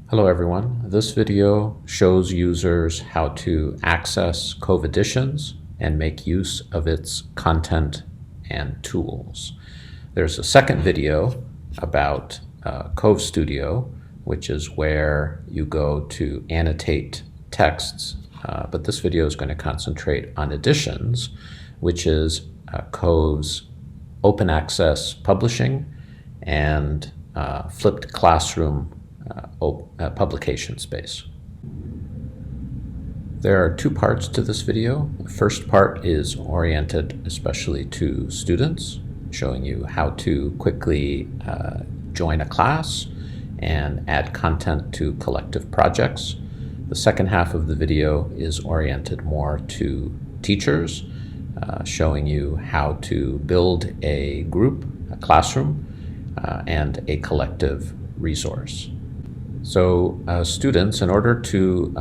Hello everyone. This video shows users how to access COVE Editions and make use of its content and tools. There's a second video about COVE Studio, which is where you go to annotate texts, but this video is going to concentrate on Editions, which is COVE's open access publishing and flipped classroom publication space. There are two parts to this video. The first part is oriented especially to students, showing you how to quickly join a class and add content to collective projects. The second half of the video is oriented more to teachers, showing you how to build a group, a classroom, and a collective resource. So students, in order to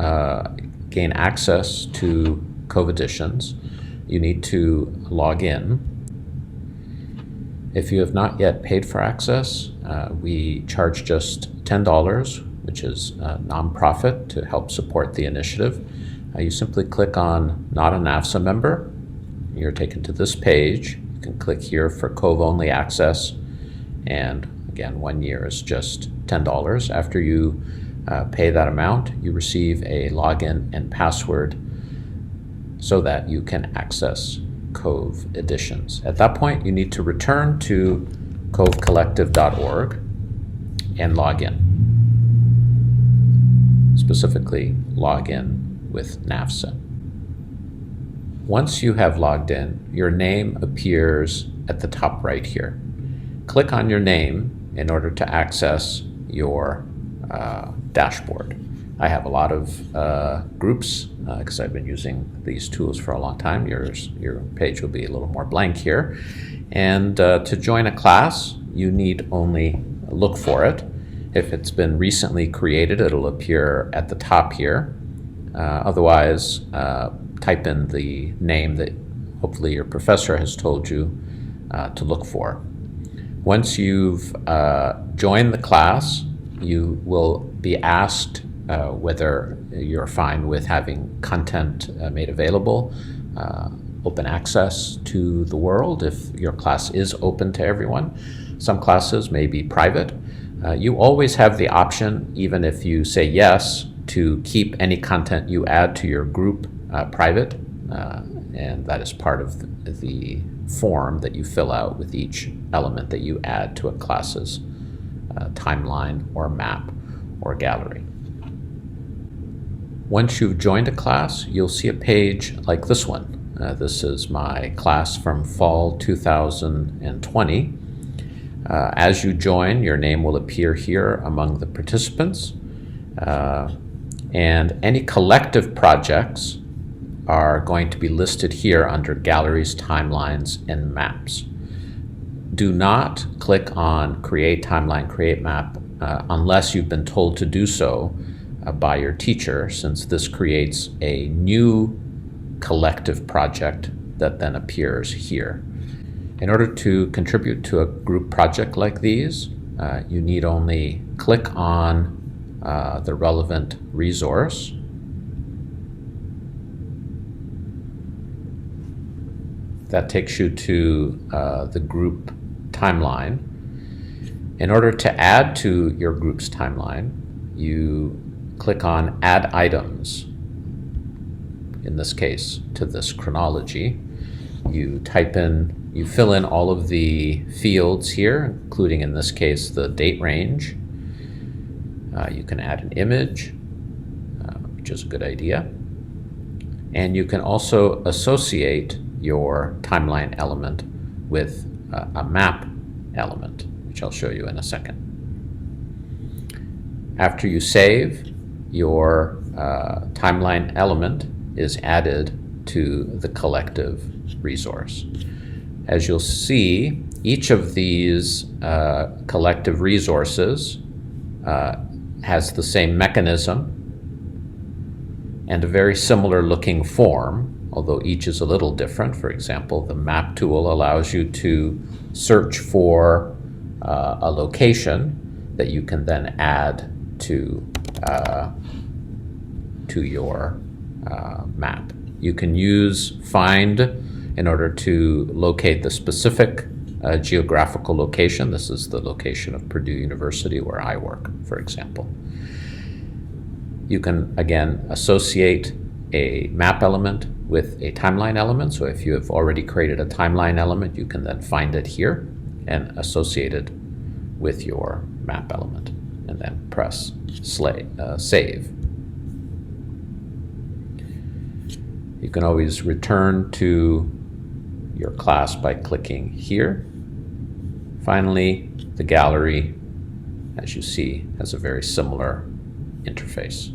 gain access to COVE Editions, you need to log in. If you have not yet paid for access, we charge just $10, which is a nonprofit to help support the initiative. You simply click on Not a NAVSA Member. You're taken to this page. You can click here for COVE only access, and again, 1 year is just $10. After you pay that amount, you receive a login and password so that you can access COVE Editions. At that point, you need to return to covecollective.org and log in. Specifically, log in with NAVSA. Once you have logged in, your name appears at the top right here. Click on your name in order to access your dashboard. I have a lot of groups because I've been using these tools for a long time. Your page will be a little more blank here. And to join a class, you need only look for it. If it's been recently created, it'll appear at the top here. Otherwise, type in the name that hopefully your professor has told you to look for. Once you've joined the class, you will be asked whether you're fine with having content made available, open access to the world if your class is open to everyone. Some classes may be private. You always have the option, even if you say yes, to keep any content you add to your group private, and that is part of the form that you fill out with each element that you add to a class's timeline or map or gallery. Once you've joined a class, you'll see a page like this one. This is my class from fall 2020. As you join, your name will appear here among the participants, and any collective projects are going to be listed here under galleries, timelines, and maps. Do not click on Create Timeline, Create Map unless you've been told to do so by your teacher, since this creates a new collective project that then appears here. In order to contribute to a group project like these, you need only click on the relevant resource. That takes you to the group timeline. In order to add to your group's timeline, you click on Add Items. In this case, to this chronology. You fill in all of the fields here, including in this case the date range. You can add an image, which is a good idea. And you can also associate your timeline element with a map element, which I'll show you in a second. After you save, your timeline element is added to the collective resource. As you'll see, each of these collective resources has the same mechanism and a very similar looking form, although each is a little different. For example, the map tool allows you to search for a location that you can then add to to your map. You can use find in order to locate the specific geographical location. This is the location of Purdue University where I work, for example. You can, again, associate a map element with a timeline element. So if you have already created a timeline element, you can then find it here and associate it with your map element, and then press save. You can always return to your class by clicking here. Finally, the gallery, as you see, has a very similar interface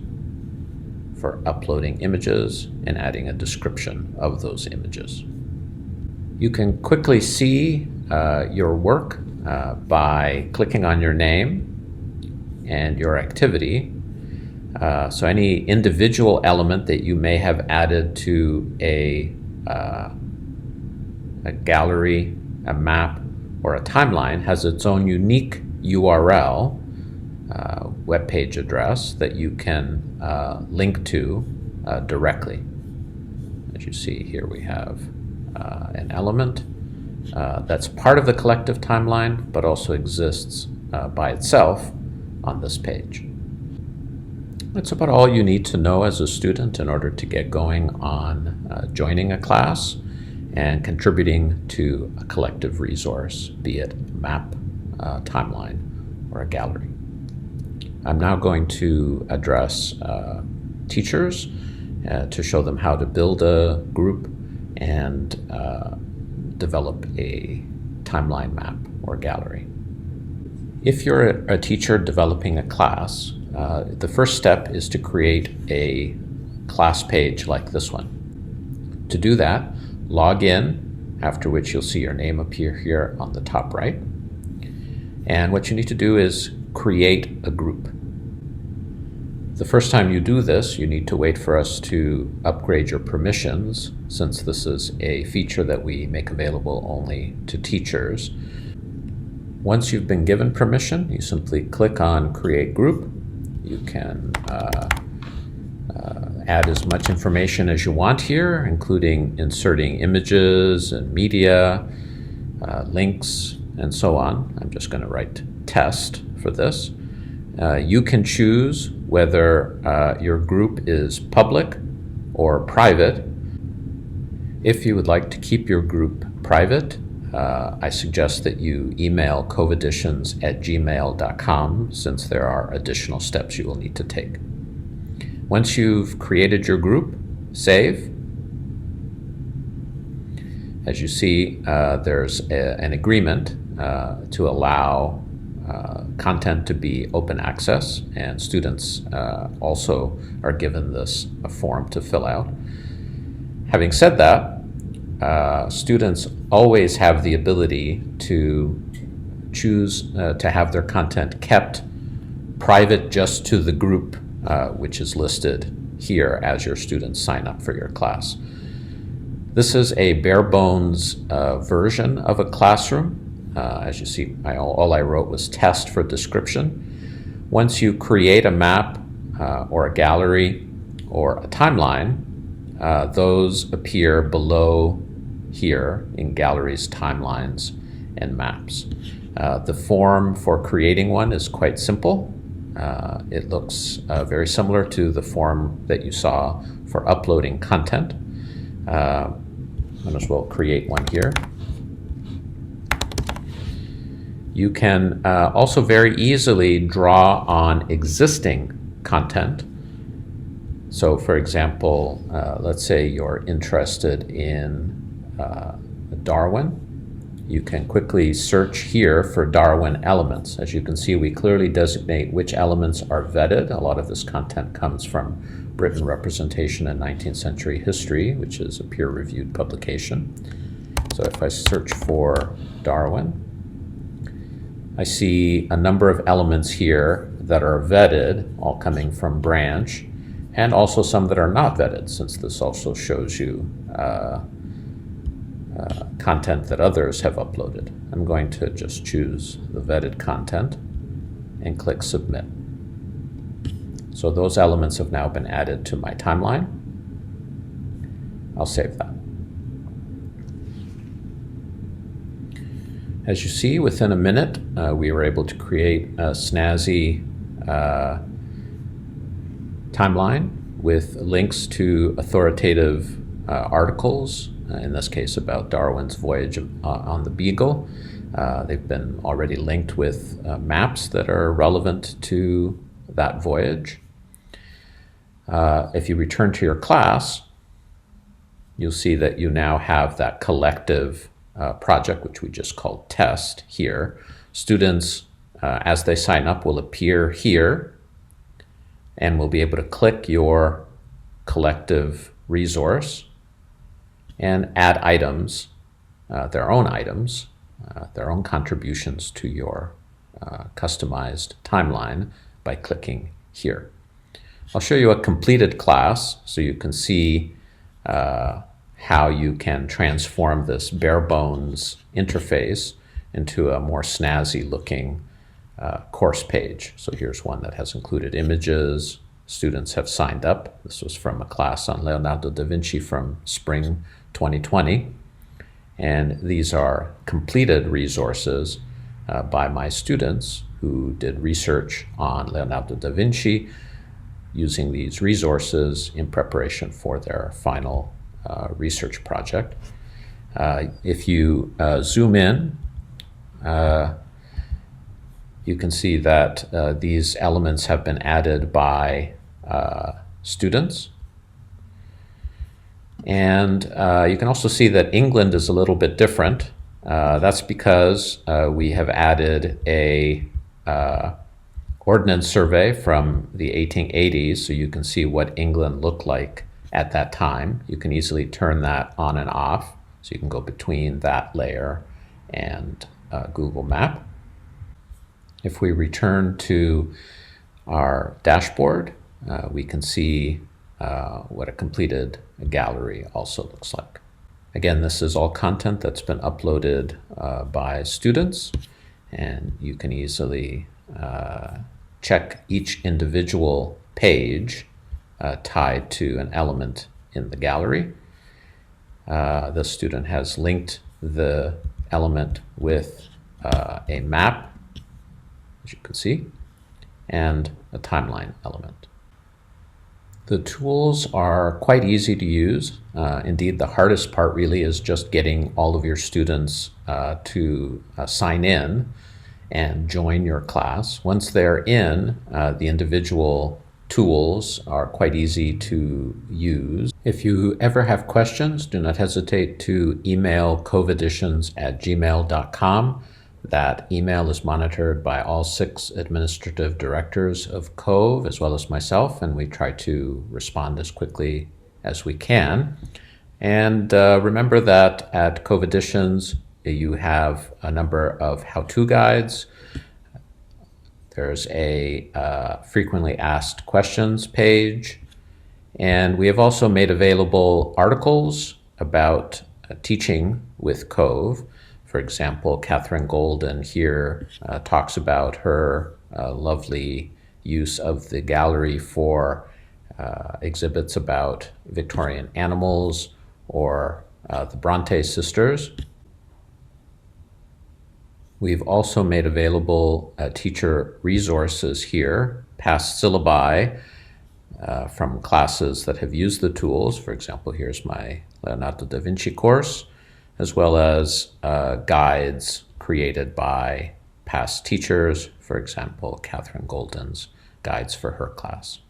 for uploading images and adding a description of those images. You can quickly see your work by clicking on your name and your activity. So any individual element that you may have added to a gallery, a map, or a timeline has its own unique URL, web page address that you can link to directly. As you see here, we have an element that's part of the collective timeline, but also exists by itself on this page. That's about all you need to know as a student in order to get going on joining a class and contributing to a collective resource, be it a map, timeline, or a gallery. I'm now going to address teachers to show them how to build a group and develop a timeline map or gallery. If you're a teacher developing a class, the first step is to create a class page like this one. To do that, log in, after which you'll see your name appear here on the top right. And what you need to do is create a group. The first time you do this, you need to wait for us to upgrade your permissions, since this is a feature that we make available only to teachers. Once you've been given permission, you simply click on Create Group. You can add as much information as you want here, including inserting images and media, links, and so on. I'm just going to write test for this. You can choose whether your group is public or private. If you would like to keep your group private, I suggest that you email coveeditions@gmail.com, since there are additional steps you will need to take. Once you've created your group, save. As you see, there's an agreement to allow content to be open access, and students also are given this form to fill out. Having said that, students always have the ability to choose to have their content kept private just to the group which is listed here as your students sign up for your class. This is a bare bones version of a classroom. As you see, all I wrote was test for description. Once you create a map or a gallery or a timeline, those appear below here in galleries, timelines, and maps. The form for creating one is quite simple. It looks very similar to the form that you saw for uploading content. Might as well create one here. You can also very easily draw on existing content. So for example, let's say you're interested in Darwin. You can quickly search here for Darwin elements. As you can see, we clearly designate which elements are vetted. A lot of this content comes from Britain Representation in 19th Century History, which is a peer-reviewed publication. So if I search for Darwin, I see a number of elements here that are vetted, all coming from Branch, and also some that are not vetted, since this also shows you content that others have uploaded. I'm going to just choose the vetted content and click Submit. So those elements have now been added to my timeline. I'll save that. As you see, within a minute, we were able to create a snazzy timeline with links to authoritative articles, in this case about Darwin's voyage on the Beagle. They've been already linked with maps that are relevant to that voyage. If you return to your class, you'll see that you now have that collective project, which we just called test here. Students, as they sign up, will appear here and will be able to click your collective resource and add items, their own items, their own contributions to your customized timeline by clicking here. I'll show you a completed class so you can see how you can transform this bare bones interface into a more snazzy looking course page. So here's one that has included images. Students have signed up. This was from a class on Leonardo da Vinci from spring 2020. And these are completed resources by my students who did research on Leonardo da Vinci using these resources in preparation for their final research project. If you zoom in, you can see that these elements have been added by students. And you can also see that England is a little bit different. That's because we have added a ordnance survey from the 1880s, so you can see what England looked like at that time. You can easily turn that on and off, so you can go between that layer and Google Map. If we return to our dashboard, we can see what a completed gallery also looks like. Again, this is all content that's been uploaded by students, and you can easily check each individual page tied to an element in the gallery. The student has linked the element with a map, as you can see, and a timeline element. The tools are quite easy to use. Indeed, the hardest part really is just getting all of your students to sign in and join your class. Once they're in, the individual tools are quite easy to use. If you ever have questions, do not hesitate to email coveeditions@gmail.com. That email is monitored by all 6 administrative directors of COVE, as well as myself, and we try to respond as quickly as we can. And remember that at COVE Editions, you have a number of how-to guides. There's a frequently asked questions page. And we have also made available articles about teaching with COVE. For example, Catherine Golden here talks about her lovely use of the gallery for exhibits about Victorian animals or the Bronte sisters. We've also made available teacher resources here, past syllabi from classes that have used the tools. For example, here's my Leonardo da Vinci course, as well as guides created by past teachers, for example, Catherine Golden's guides for her class.